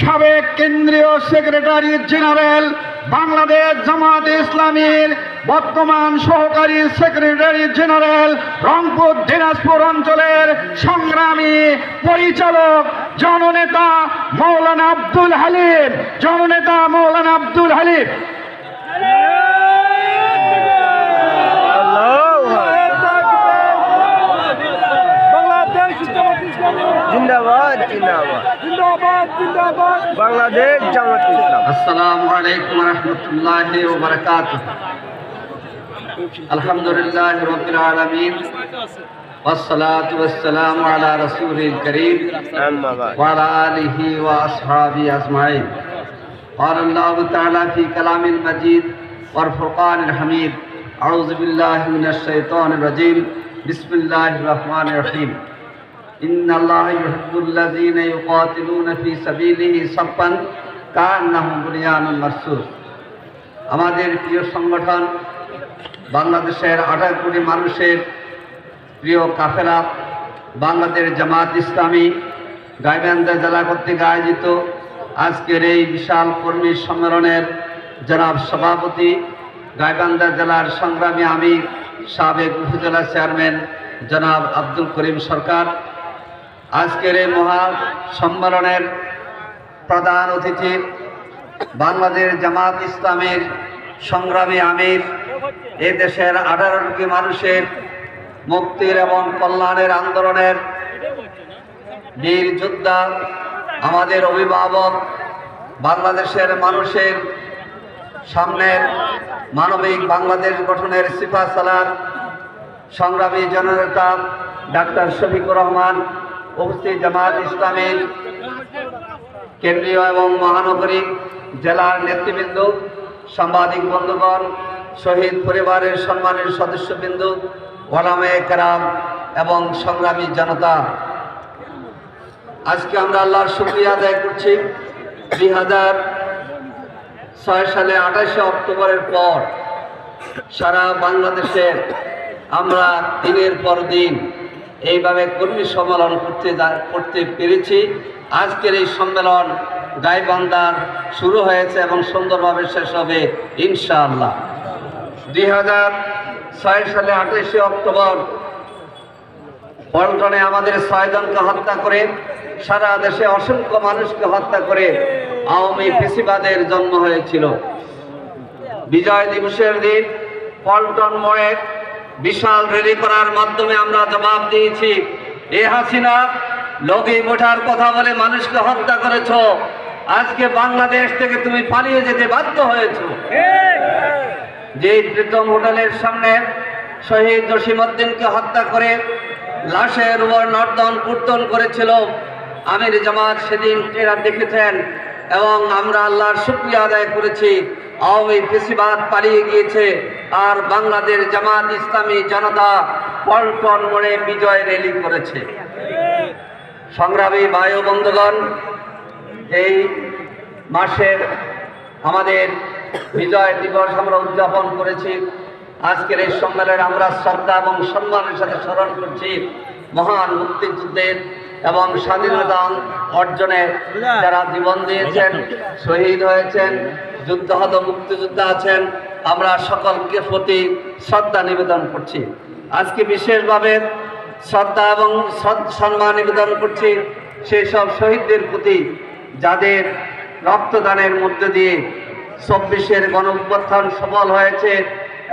সাবেক কেন্দ্রীয় secretary general Bangladesh জামায়াতে ইসলামীর বর্তমান সহকারী সেক্রেটারি জেনারেল রংপুর দিনাজপুর অঞ্চলের সংগ্রামী পরিচালক জননেতা মৌলানা আব্দুল হালিম, জননেতা মৌলানা আব্দুল হালিম। জিন্দাবাদ জিন্দাবাদ জিন্দাবাদ জিন্দাবাদ বাংলাদেশ জামাত ইসলাম। আসসালামু আলাইকুম ওয়া রাহমাতুল্লাহি ওয়া বারাকাতুহু। আলহামদুলিল্লাহি রাব্বিল আলামিন والصلاة والسلام على رسول الكريم وعلى آله وأصحابه أجمعين. قال الله تعالى في كلام المجيد والفرقان الحميد: أعوذ بالله من الشيطان الرجيم بسم الله الرحمن الرحيم. إن الله يحب الذين يقاتلون في سبيله صفا كأنهم بنيان مرصوص. আমাদের প্রিয় সংগঠন বাংলাদেশের 28 কোটি মানুষের প্রিয় কাফেলা বাংলাদেশ জামাত ইসলামী গাইবান্ধা জেলা কর্তৃক আয়োজিত আজকের এই বিশাল কর্মী সম্মেলনের জনাব সভাপতি গাইবান্ধা জেলার সংগ্রামী আমির সাবেক উপজেলা চেয়ারম্যান জনাব আব্দুল করিম সরকার, আজকের এই মহা সম্মেলনের প্রধান অতিথি বাংলাদেশ জামাত ইসলামের সংগ্রামী আমির, এ দেশের 18 কোটি মানুষের মুক্তির এবং কল্যাণের আন্দোলনের বীর যোদ্ধা, আমাদের অভিভাবক, বাংলাদেশের মানুষের সামনের মানবিক বাংলাদেশ গঠনের সিপাহসালার সংগ্রামী জননেতা ডাক্তার শফিকুর রহমান, উপস্থিত জামাত ইসলামীর কেন্দ্রীয় এবং মহানগরী জেলার নেতৃবৃন্দ, সাংবাদিক বন্ধুগণ, শহীদ পরিবারের সম্মানের সদস্যবৃন্দ, ওলামায়ে কেরাম এবং সংগ্রামী জনতা, আজকে আমরা আল্লাহর শুকরিয়া আদায় করছি। 2006 সালে 28শে অক্টোবরের পর সারা বাংলাদেশে আমরা দিনের পর দিন এইভাবে কর্মী সম্মেলন করতে পেরেছি। আজকের এই সম্মেলন গাইবান্ধার শুরু হয়েছে এবং সুন্দরভাবে শেষ হবে ইনশাআল্লাহ। 2006 সালে 28শে অক্টোবর পল্টনে আমাদের 6 জনকে হত্যা করে, সারা দেশে অসংখ্য মানুষকে হত্যা করে আওয়ামী ফ্যাসিবাদের জন্ম হয়েছিল। বিজয় দিবসের দিন পল্টন মোড়ে বিশাল র্যালি করার মাধ্যমে আমরা জবাব দিয়েছি, এ হাসিনা লগি ওঠার কথা বলে মানুষকে হত্যা করেছ, আজকে বাংলাদেশ থেকে তুমি পালিয়ে যেতে বাধ্য হয়েছ। যে প্রীতম হোটেলের সামনে শহীদ জসিমউদ্দিনকে হত্যা করে লাশের উপর নর্দন কীর্তন করেছিল আমির জামাত, সেদিন এরা দেখেছেন এবং আমরা আল্লাহর শুকরিয়া আদায় করেছি। আওয়ামী ফ্যাসিবাদ পালিয়ে গিয়েছে আর বাংলাদেশ জামাত ইসলামী জনতা পল্টন মোড়ে বিজয় র্যালি করেছে। সংগ্রামী ভাই ও বন্ধুগণ, এই মাসের আমাদের বিজয় দিবস আমরা উদযাপন করেছি। আজকের এই সম্মেলনে আমরা শ্রদ্ধা এবং সম্মানের সাথে স্মরণ করছি মহান মুক্তিযুদ্ধের এবং স্বাধীনতা অর্জনে যারা জীবন দিয়েছেন, শহীদ হয়েছেন, যুদ্ধহত মুক্তিযোদ্ধা আছেন, আমরা সকলকে প্রতি শ্রদ্ধা নিবেদন করছি। আজকে বিশেষভাবে শ্রদ্ধা এবং সম্মান নিবেদন করছি সেই সব শহীদদের প্রতি যাদের রক্তদানের মধ্যে দিয়ে 24-এর গণঅভ্যুত্থান সফল হয়েছে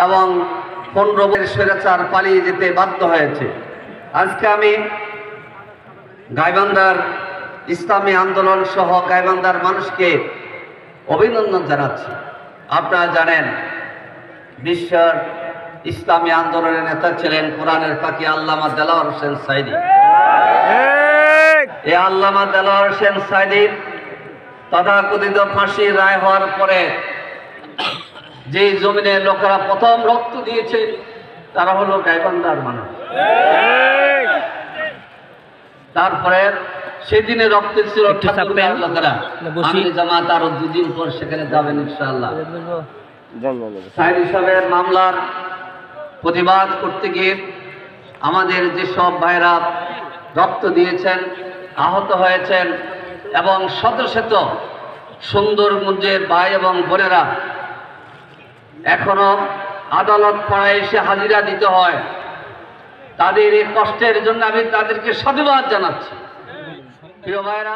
এবং 15 স্বৈরাচার পালিয়ে যেতে বাধ্য হয়েছে। আজকে আমি গাইবান্ধার ইসলামী আন্দোলন সহ গাইবান্ধার মানুষকে অভিনন্দন জানাচ্ছি। আপনারা জানেন বিশ্বের ইসলামী আন্দোলনের নেতা ছিলেন কোরআনের পাখি আল্লামা দেলাওয়ার হোসেন সাঈদী। এই আল্লামা দেলাওয়ার হোসেন সাঈদীর তথাকথিত ফাঁসির রায় হওয়ার পরে যে জমিনের লোকেরা প্রথম রক্ত দিয়েছে তারা হলো গাইবান্ধার মানুষ। তারপরে সেদিনে রক্ত ছিল লোকেরা। আমির জামাত আরো 2 দিন পর সেখানে যাবেন ইনশাআল্লাহ। সাঈদী সাহেবের মামলার প্রতিবাদ করতে গিয়ে আমাদের যেসব ভাইরা রক্ত দিয়েছেন, আহত হয়েছেন এবং শত শত সুন্দরগঞ্জের ভাই এবং বোনেরা এখনো আদালত পাড়ায় এসে হাজিরা দিতে হয়। তাদের এই কষ্টের জন্য আমি তাদেরকে সাধুবাদ জানাচ্ছি। প্রিয় ভাইরা,